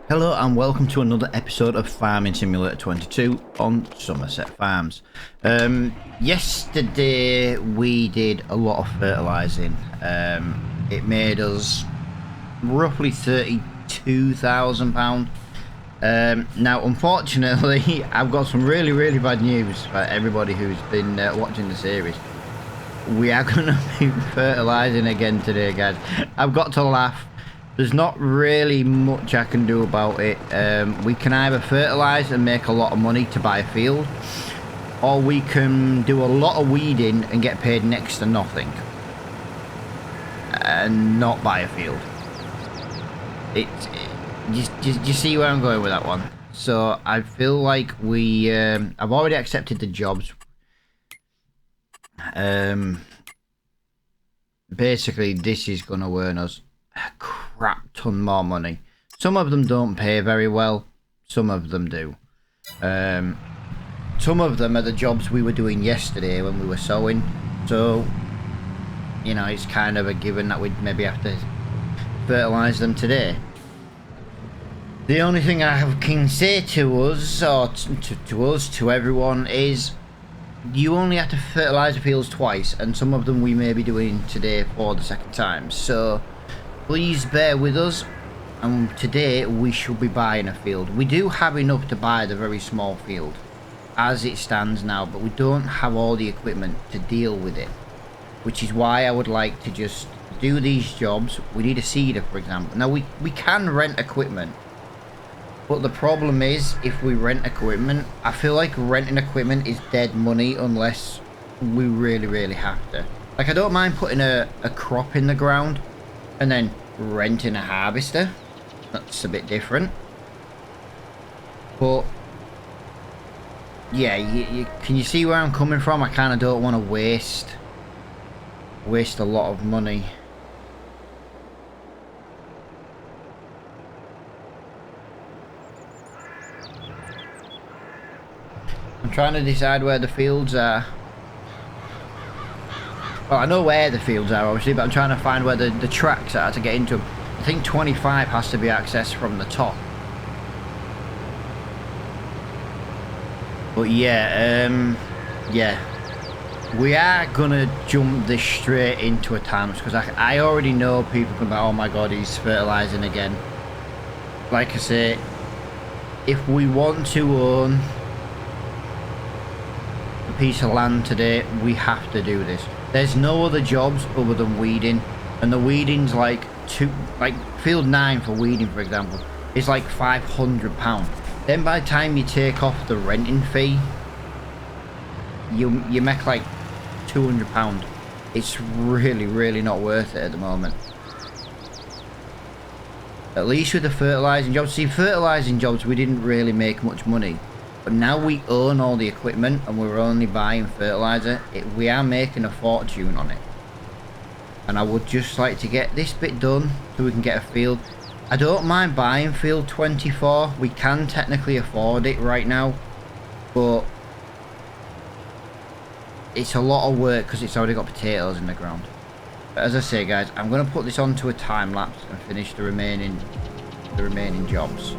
Hello and welcome to another episode of Farming Simulator 22 on Somerset Farms. Yesterday we did a lot of fertilising. It made us roughly £32,000. Now unfortunately I've got some really bad news for everybody who's been watching the series. We are going to be fertilising again today, guys. I've got to laugh. There's not really much I can do about it. We can either fertilise and make a lot of money to buy a field, or we can do a lot of weeding and get paid next to nothing and not buy a field. You see where I'm going with that one? So I feel like I've already accepted the jobs. Basically this is going to earn us a crap ton more money. Some of them don't pay very well, some of them do. Some of them are the jobs we were doing yesterday when we were sowing, so you know, it's kind of a given that we'd maybe have to fertilise them today. The only thing I can say to us, or to everyone, is you only have to fertilise the fields twice, and some of them we may be doing today for the second time. So please bear with us, and today we should be buying a field. We do have enough to buy the very small field as it stands now, but we don't have all the equipment to deal with it, which is why I would like to just do these jobs. We need a seeder, for example. Now we can rent equipment, but the problem is, if we rent equipment, I feel like renting equipment is dead money unless we really have to. Like, I don't mind putting a crop in the ground and then renting a harvester. That's a bit different. But yeah, can you see where I'm coming from? I kind of don't want to waste a lot of money. I'm trying to decide where the fields are. Well, I know where the fields are, obviously, but I'm trying to find where the tracks are to get into them. I think 25 has to be accessed from the top. But yeah, we are gonna jump this straight into a time, because I already know people can be like, oh my god, he's fertilising again. Like I say, if we want to own a piece of land today, we have to do this. There's no other jobs other than weeding, and the weeding's like field 9 for weeding, for example, is like £500. Then by the time you take off the renting fee, you make like £200. It's really not worth it at the moment. At least with the fertilising jobs. See, fertilising jobs, we didn't really make much money. But now we own all the equipment and we're only buying fertiliser. We are making a fortune on it. And I would just like to get this bit done so we can get a field. I don't mind buying field 24. We can technically afford it right now. But it's a lot of work because it's already got potatoes in the ground. But as I say, guys, I'm going to put this onto a time lapse and finish the remaining jobs.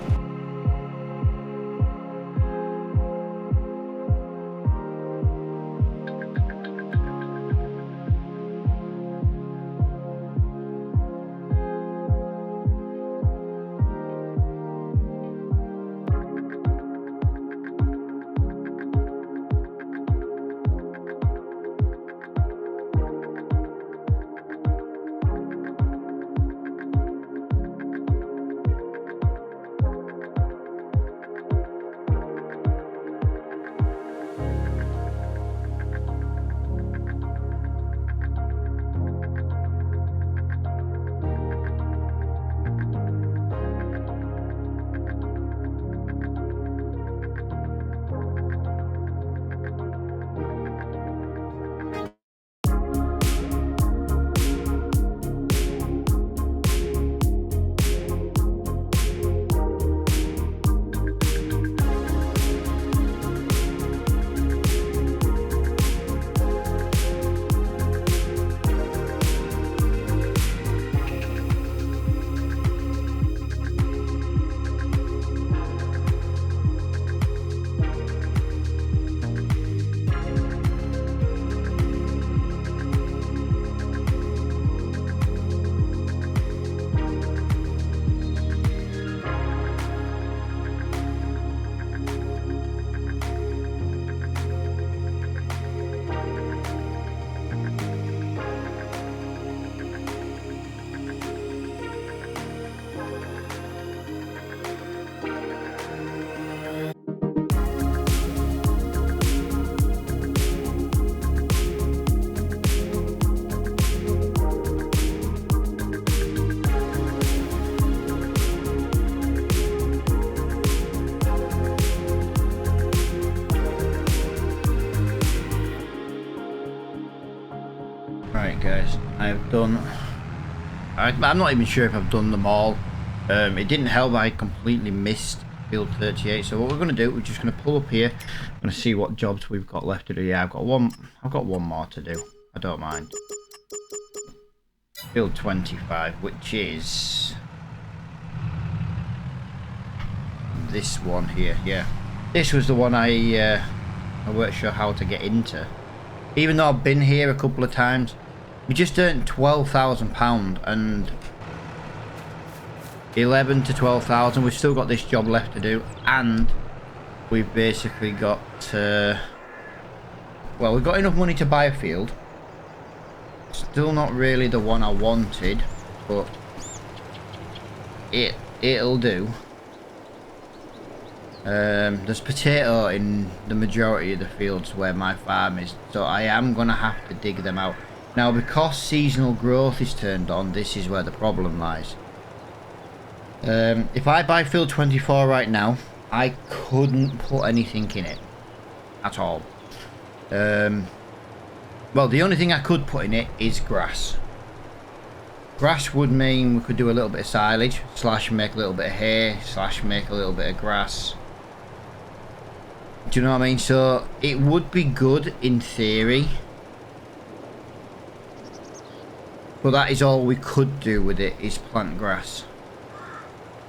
I've done... I'm not even sure if I've done them all. It didn't help, I completely missed field 38. So what we're going to do, we're just going to pull up here. I'm going to see what jobs we've got left to do. Yeah, I've got one more to do. I don't mind. Field 25, which is this one here. Yeah, this was the one I weren't sure how to get into. Even though I've been here a couple of times, we just earned £12,000 and 11 to 12,000. We've still got this job left to do, and we've basically got well, we've got enough money to buy a field. Still not really the one I wanted, but it'll do. There's potato in the majority of the fields where my farm is, so I am gonna have to dig them out. Now, because seasonal growth is turned on, this is where the problem lies. If I buy field 24 right now, I couldn't put anything in it at all. Well, the only thing I could put in it is grass. Grass would mean we could do a little bit of silage, slash make a little bit of hay, slash make a little bit of grass. Do you know what I mean? So it would be good in theory, but that is all we could do with it, is plant grass.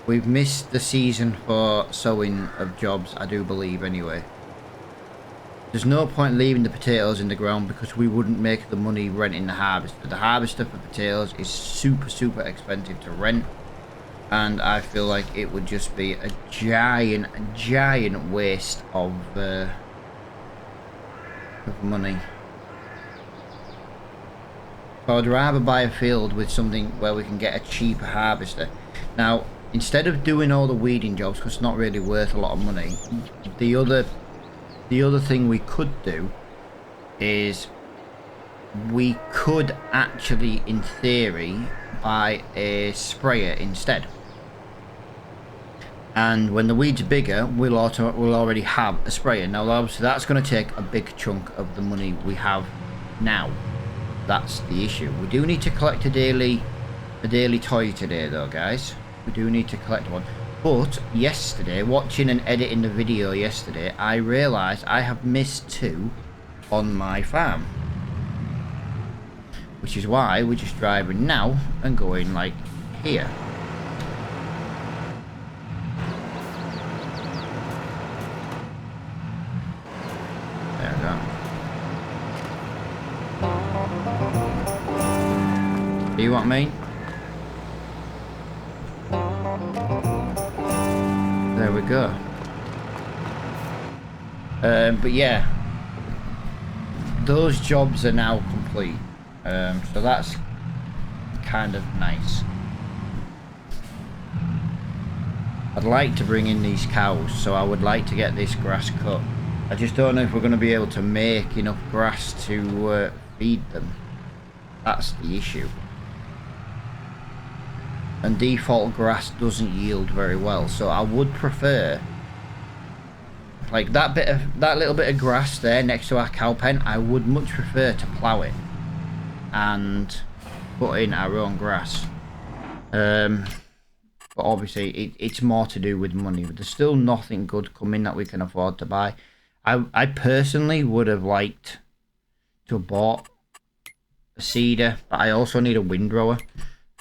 We've missed the season for sowing of jobs, I do believe, anyway. There's no point leaving the potatoes in the ground because we wouldn't make the money renting the harvester. The harvester for potatoes is super expensive to rent, and I feel like it would just be a giant waste of money. So I'd rather buy a field with something where we can get a cheaper harvester. Now, instead of doing all the weeding jobs, because it's not really worth a lot of money, the other thing we could do is we could actually, in theory, buy a sprayer instead. And when the weeds are bigger, we'll already have a sprayer. Now, obviously, that's going to take a big chunk of the money we have now. That's the issue. We do need to collect a daily toy today, though, guys. We do need to collect one. But yesterday, watching and editing the video yesterday, I realised I have missed 2 on my farm. Which is why we're just driving now and going like here. There we go. Do you want me? There we go. But yeah, those jobs are now complete. So that's kind of nice. I'd like to bring in these cows, so I would like to get this grass cut. I just don't know if we're going to be able to make enough grass to feed them. That's the issue. And default grass doesn't yield very well, so I would prefer, like that little bit of grass there next to our cow pen, I would much prefer to plough it and put in our own grass. But obviously it's more to do with money. But there's still nothing good coming that we can afford to buy. I personally would have liked to have bought a seeder, but I also need a windrower.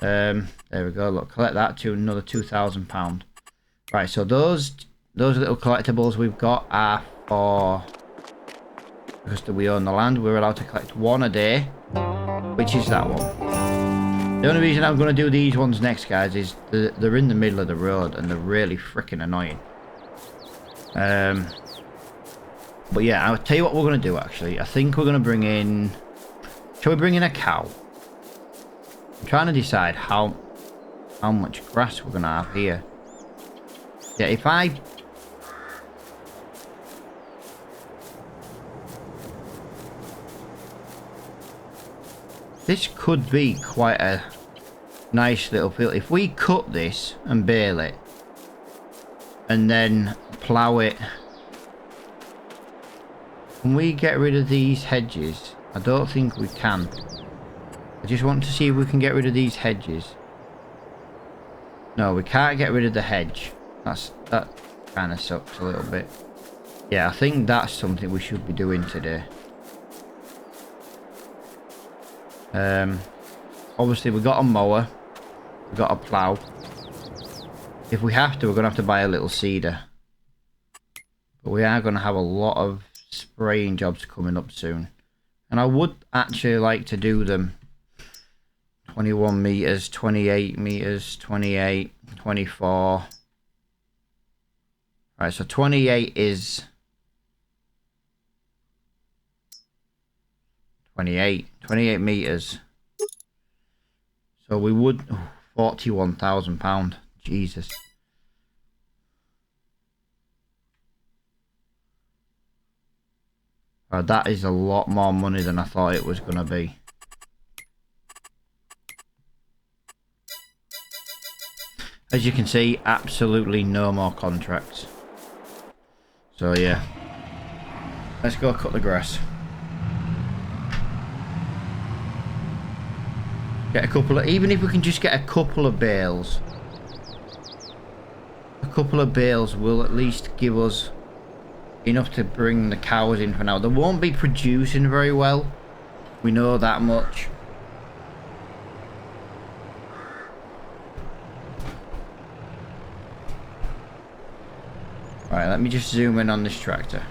There we go. Look, collect that to another £2,000. Right, so those little collectibles we've got are for, because we own the land, we're allowed to collect 1 a day, which is that one. The only reason I'm going to do these ones next, guys, is they're in the middle of the road and they're really freaking annoying. But yeah, I'll tell you what we're going to do. Actually, I think we're going to bring in. Shall we bring in a cow? I'm trying to decide how much grass we're gonna have here. Yeah, if I this could be quite a nice little field. If we cut this and bale it and then plough it, can we get rid of these hedges? I don't think we can. I just want to see if we can get rid of these hedges. No, we can't get rid of the hedge. That kind of sucks a little bit. Yeah, I think that's something we should be doing today. Obviously we got a mower. We got a plough. If we have to, we're going to have to buy a little seeder. But we are going to have a lot of spraying jobs coming up soon. And I would actually like to do them 21 meters, 28 meters, 28, 24. Right, so 28 is 28 meters. So we would £41,000. Jesus. That is a lot more money than I thought it was going to be. As you can see, absolutely no more contracts. So yeah. Let's go cut the grass. Get a couple of, even if we can just get a couple of bales. A couple of bales will at least give us enough to bring the cows in for now. They won't be producing very well. We know that much. Right, let me just zoom in on this tractor.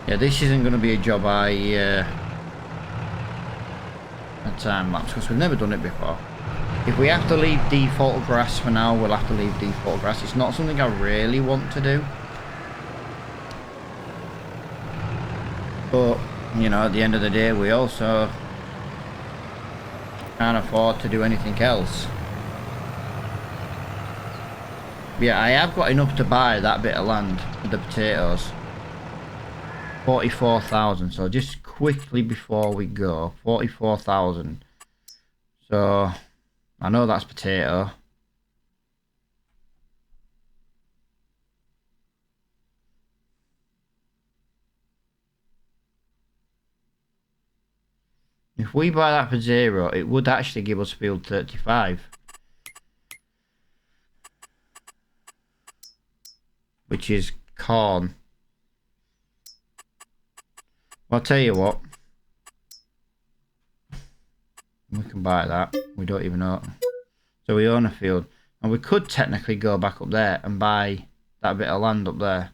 Yeah, this isn't going to be a job a time lapse because we've never done it before. If we have to leave default grass for now, we'll have to leave default grass. It's not something I really want to do. But, you know, at the end of the day, we also can't afford to do anything else. Yeah, I have got enough to buy that bit of land with the potatoes. 44,000. So just quickly before we go, 44,000. So I know that's potato. If we buy that for 0, it would actually give us field 35. Which is corn. Well, I'll tell you what. We can buy that. We don't even know. So we own a field. And we could technically go back up there and buy that bit of land up there.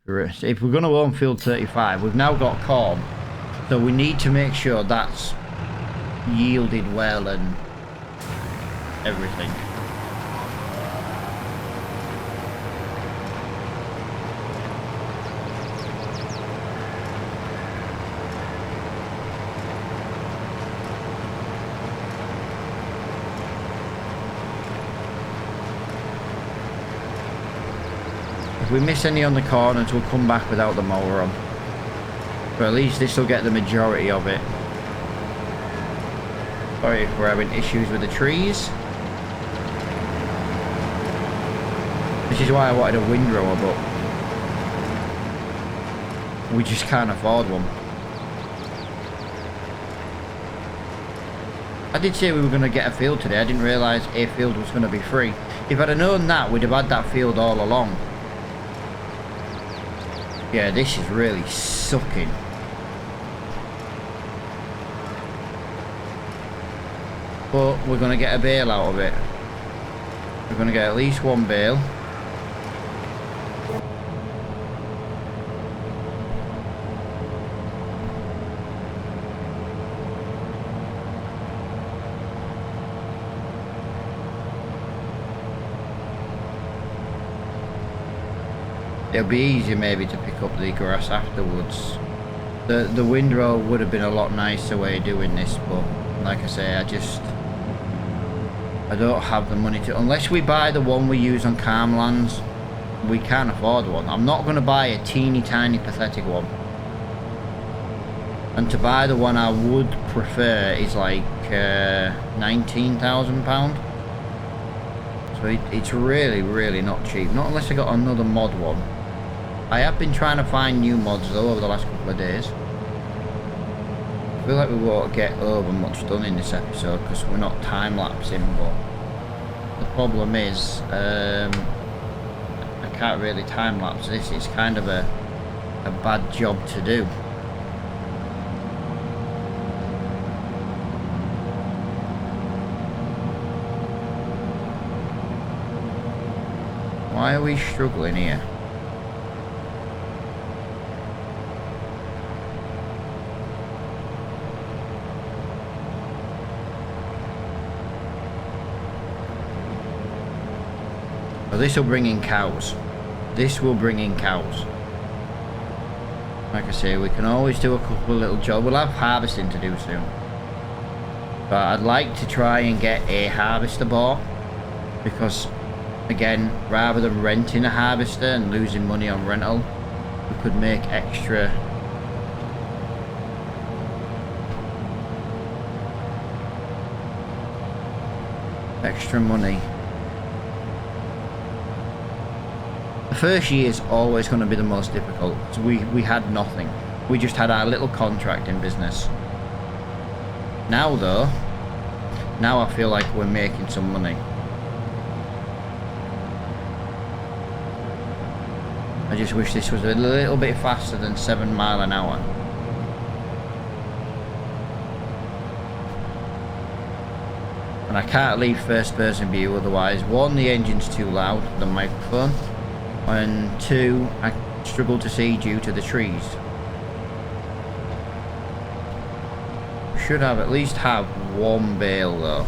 If we're going to own field 35, we've now got corn. So we need to make sure that's yielded well and everything. If we miss any on the corners, we'll come back without the mower on. But at least this will get the majority of it. Sorry if we're having issues with the trees. This is why I wanted a windrower, but we just can't afford one. I did say we were going to get a field today. I didn't realise a field was going to be free. If I'd have known that, we'd have had that field all along. Yeah, this is really sucking. But we're going to get a bale out of it. We're going to get at least one bale. It'll be easier maybe to pick up the grass afterwards. The windrow would have been a lot nicer way of doing this, but like I say, I don't have the money to, unless we buy the one we use on Calmlands. We can't afford one. I'm not going to buy a teeny tiny pathetic one. And to buy the one I would prefer is like £19,000. So it's really, really not cheap. Not unless I got another mod one. I have been trying to find new mods though over the last couple of days. I feel like we won't get over much done in this episode because we're not time-lapsing, but the problem is I can't really time-lapse this. It's kind of a bad job to do. Why are we struggling here? So this will bring in cows. This will bring in cows. Like I say, we can always do a couple of little jobs. We'll have harvesting to do soon. But I'd like to try and get a harvester bought. Because, again, rather than renting a harvester and losing money on rental, we could make extra money. The first year is always going to be the most difficult. So we had nothing. We just had our little contracting business. Now though, now I feel like we're making some money. I just wish this was a little bit faster than 7 miles an hour. And I can't leave first person view, otherwise, one, the engine's too loud, the microphone, and two, I struggle to see due to the trees. We should have at least have one bale though.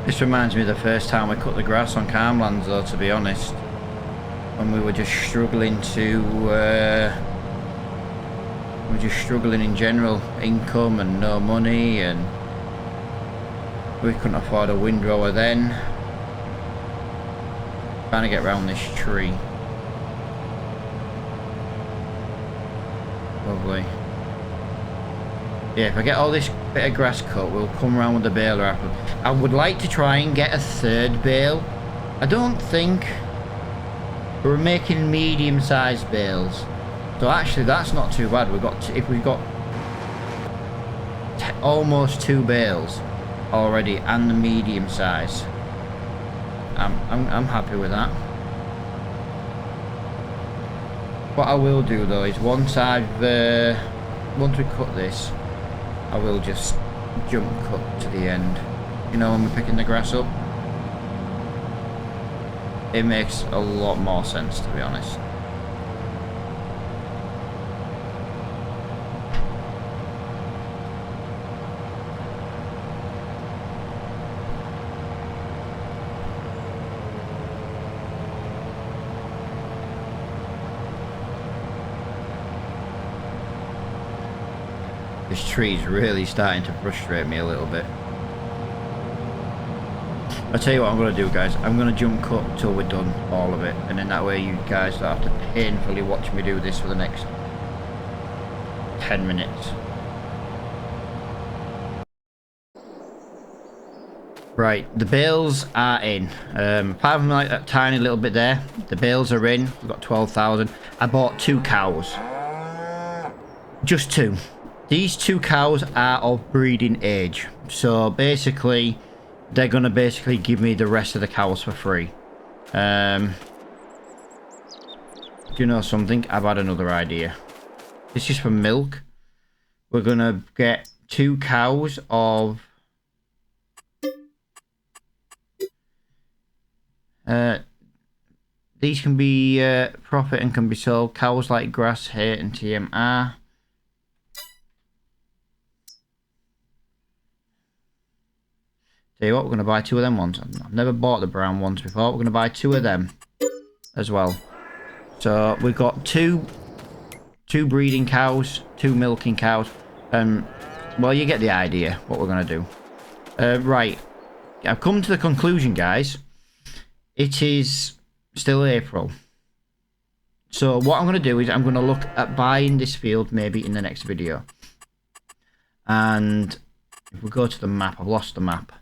This reminds me of the first time we cut the grass on Calmlands though, to be honest. When we were just struggling to... we were just struggling in general. Income and no money, and... we couldn't afford a windrower then. Trying to get around this tree. Lovely. Yeah, if I get all this bit of grass cut, we'll come around with the baler after. I would like to try and get a third bale. I don't think we're making medium-sized bales, so actually that's not too bad. We've got if we've got almost 2 bales already, and the medium size. I'm happy with that. What I will do though is once we cut this, I will just jump cut to the end. You know, when we're picking the grass up, it makes a lot more sense, to be honest. This tree's really starting to frustrate me a little bit. I'll tell you what I'm going to do, guys. I'm going to jump cut till we're done, all of it. And then that way you guys don't have to painfully watch me do this for the next 10 minutes. Right, the bales are in. Apart from like that tiny little bit there, the bales are in. We've got 12,000. I bought 2 cows. Just 2. These 2 cows are of breeding age. So basically, they're going to basically give me the rest of the cows for free. Do you know something? I've had another idea. This is for milk. We're going to get 2 cows of... these can be profit and can be sold. Cows like grass, hay and TMR. Tell you what, we're going to buy 2 of them ones. I've never bought the brown ones before. We're going to buy 2 of them as well. So we've got two breeding cows, 2 milking cows. Well, you get the idea what we're going to do. Right. I've come to the conclusion, guys, It is still April. So what I'm going to do is I'm going to look at buying this field maybe in the next video. And if we go to the map, I've lost the map.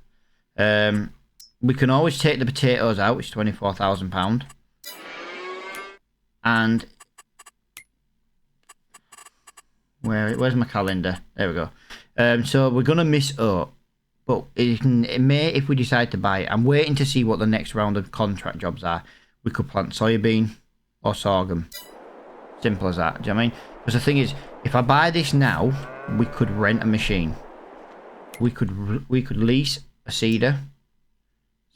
We can always take the potatoes out, which is £24,000. And where's my calendar? There we go. So we're going to miss oat. But it may, if we decide to buy it. I'm waiting to see what the next round of contract jobs are. We could plant soybean or sorghum. Simple as that. Do you know what I mean? Because the thing is, if I buy this now, we could rent a machine. We could lease a seeder,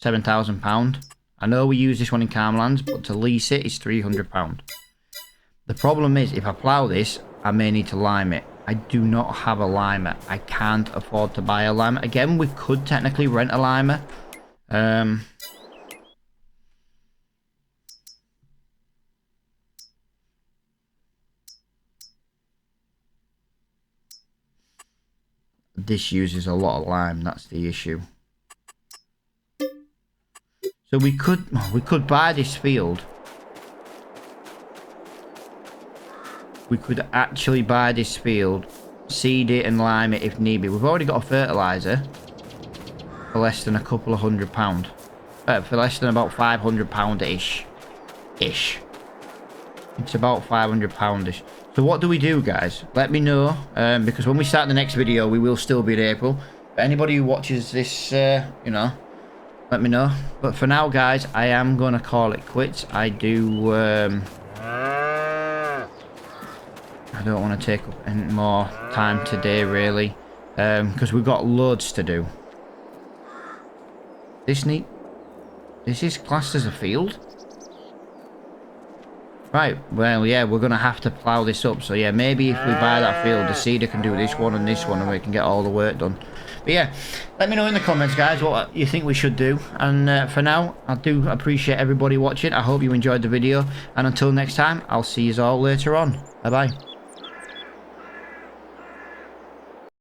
£7,000. I know we use this one in Calmlands, but to lease it is £300. The problem is, if I plough this, I may need to lime it. I do not have a limer. I can't afford to buy a limer. Again, we could technically rent a limer. This uses a lot of lime. That's the issue. So we could buy this field. We could actually buy this field, seed it and lime it if need be. We've already got a fertiliser for less than a couple of £100. For less than about £500-ish. It's about £500-ish. So what do we do, guys? Let me know, because when we start the next video, we will still be in April. But anybody who watches this, you know, let me know. But for now, guys, I am going to call it quits. I don't want to take up any more time today, really, because we've got loads to do. This is classed as a field? Right, well, yeah, we're going to have to plough this up. So, yeah, maybe if we buy that field, the seeder can do this one, and we can get all the work done. But, yeah, let me know in the comments, guys, what you think we should do. And for now, I do appreciate everybody watching. I hope you enjoyed the video. And until next time, I'll see you all later on. Bye-bye.